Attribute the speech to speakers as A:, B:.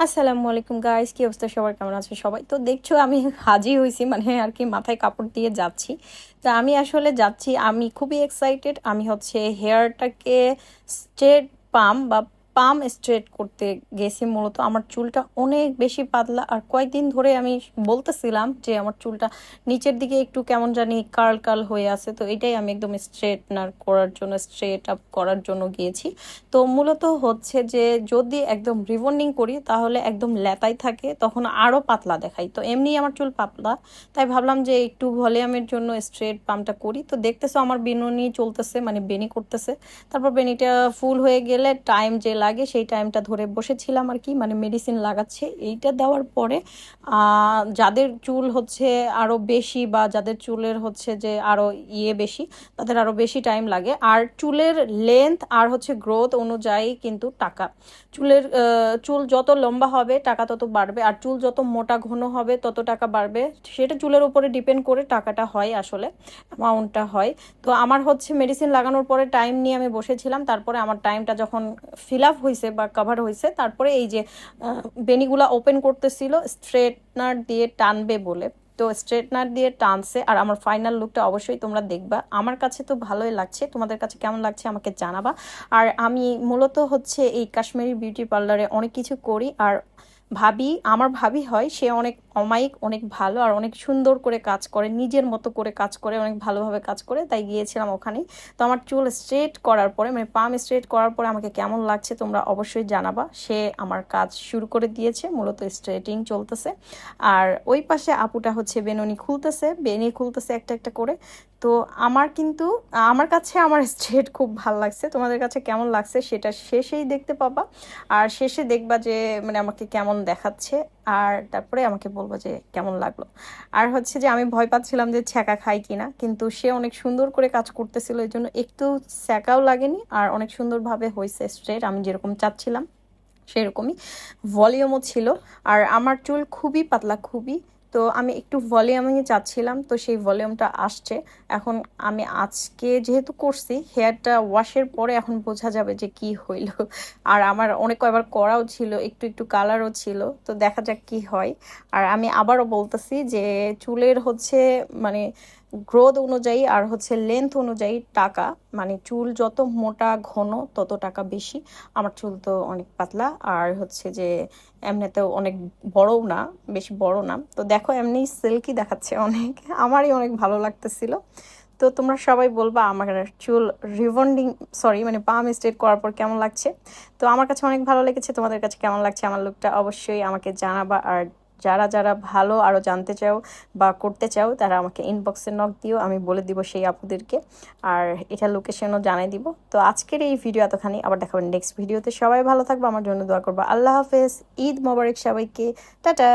A: আসসালামু আলাইকুম গাইস, কি অবস্থা সবার? কেমন আছে সবাই? তো দেখছো আমি হাজির হয়েছি, মানে আর কি মাথায় কাপড় দিয়ে যাচ্ছি। তা আমি আসলে যাচ্ছি, আমি খুবই এক্সাইটেড। আমি হচ্ছে হেয়ারটাকে স্ট্রেট পাম বা পাম স্ট্রেট করতে গেছি। মূলত আমার চুলটা অনেক বেশি পাতলা, আর কয়েকদিন ধরে আমি বলতেছিলাম যে আমার চুলটা নিচের দিকে একটু কেমন জানি কার্ল কার্ল হয়ে আছে। তো এটাই আমি একদম স্ট্রেটনার করার জন্য, স্ট্রেট আপ করার জন্য গিয়েছি। তো মূলত হচ্ছে যে যদি একদম রিবন্ডিং করি তাহলে একদম ল্যাতাই থাকে, তখন আরও পাতলা দেখাই। তো এমনি আমার চুল পাতলা, তাই ভাবলাম যে একটু ভলিউমের জন্য স্ট্রেট পাম্পটা করি। তো দেখতেছো আমার বেনুনি চলতেছে, মানে বেনি করতেছে। তারপর বেনিটা ফুল হয়ে গেলে টাইম যে লাগে সেই টাইমটা ধরে বসেছিলাম আর কি, মানে মেডিসিন লাগাচ্ছে। এইটা দেওয়ার পরে যাদের চুল হচ্ছে আরও বেশি, বা যাদের চুলের হচ্ছে যে আরও বেশি, তাদের আরও বেশি টাইম লাগে। আর চুলের লেন্থ আর হচ্ছে গ্রোথ অনুযায়ী কিন্তু টাকা, চুল যত লম্বা হবে টাকা তত বাড়বে, আর চুল যত মোটা ঘন হবে তত টাকা বাড়বে। সেটা চুলের উপরে ডিপেন্ড করে টাকাটা হয়, আসলে অ্যামাউন্টটা হয়। তো আমার হচ্ছে মেডিসিন লাগানোর পরে টাইম নিয়ে আমি বসেছিলাম। তারপরে আমার টাইমটা যখন ফিল আপ হয়েছে বা কভার হয়েছে, তারপরে এই যে বেনিগুলা ওপেন করতেছিল স্ট্রেটনার দিয়ে টানবে বলে, তো স্ট্রেটনার দিয়ে টানছে। আর আমার ফাইনাল লুকটা অবশ্যই তোমরা দেখবা। আমার কাছে তো ভালোই লাগছে, তোমাদের কাছে কেমন লাগছে আমাকে জানাবা। আর আমি মূলত হচ্ছে এই কাশ্মীরি বিউটি পার্লারে অনেক কিছু করি, আর আমার ভাবি হয়, সে অনেক অমায়িক, অনেক ভালো, আর অনেক সুন্দর করে কাজ করে, নিজের মতো করে কাজ করে, অনেক ভালোভাবে কাজ করে। তাই গিয়েছিলাম ওখানেই। তো আমার চুল স্ট্রেট করার পরে, মানে পাম স্ট্রেট করার পরে আমাকে কেমন লাগছে তোমরা অবশ্যই জানাবা। সে আমার কাজ শুরু করে দিয়েছে, মূলত স্ট্রেটিং চলতেছে। আর ওই পাশে আপুটা হচ্ছে বেনি খুলতেছে একটা একটা করে। তো আমার কাছে আমার স্ট্রেট খুব ভালো লাগছে। তোমাদের কাছে কেমন লাগছে সেটা শেষেই দেখতে পাবা। আর শেষে দেখবা যে মানে আমাকে কেমন দেখাচ্ছে, আর তারপরে আমাকে বলবো যে কেমন লাগলো। আর হচ্ছে যে আমি ভয় পাচ্ছিলাম যে ছ্যাঁকা খাই কিনা, কিন্তু সে অনেক সুন্দর করে কাজ করতেছিল, এই জন্য একটু ছ্যাঁকাও লাগেনি, আর অনেক সুন্দরভাবে হয়েছে স্ট্রেট, আমি যেরকম চাচ্ছিলাম সেরকমই। ভলিউমও ছিল। আর আমার চুল খুবই পাতলা, খুবই। তো আমি একটু ভলিউমিং চাচ্ছিলাম, তো সেই ভলিউমটা আসছে। এখন আমি আজকে যেহেতু করছি হেয়ারটা ওয়াশের পরে, এখন বোঝা যাবে যে কি হইল। আর আমার অনেক কয়বার করাও ছিল, একটু একটু কালারও ছিল। তো দেখা যাক কি হয়। আর আমি আবারও বলতেছি যে চুলের হচ্ছে মানে গ্রোথ অনুযায়ী আর হচ্ছে লেন্থ অনুযায়ী টাকা, মানে চুল যত মোটা ঘন তত টাকা বেশি। আমার চুল তো অনেক পাতলা, আর হচ্ছে যে এমনিতেও অনেক বড়ও না, বেশি বড় না। তো দেখো এমনি সিল্কি দেখাচ্ছে অনেক, আমারই অনেক ভালো লাগতেছিল। তো তোমরা সবাই বলবা আমার চুল রিবন্ডিং, সরি মানে পাম স্ট্রেট করার পর কেমন লাগছে। তো আমার কাছে অনেক ভালো লেগেছে, তোমাদের কাছে কেমন লাগছে আমার লুকটা অবশ্যই আমাকে জানাবা। আর যারা যারা ভালো আরও জানতে চাও বা করতে চাও, তারা আমাকে ইনবক্সে নক দিও, আমি বলে দিব সেই আপুদেরকে। আর এটা লোকেশনও জানাই দিব। তো আজকের এই ভিডিও এতখানি, আবার দেখাবেন নেক্সট ভিডিওতে। সবাই ভালো থাকবো, আমার জন্য দোয়া করবো। আল্লাহ হাফেজ, ঈদ মোবারক সবাইকে, টাটা।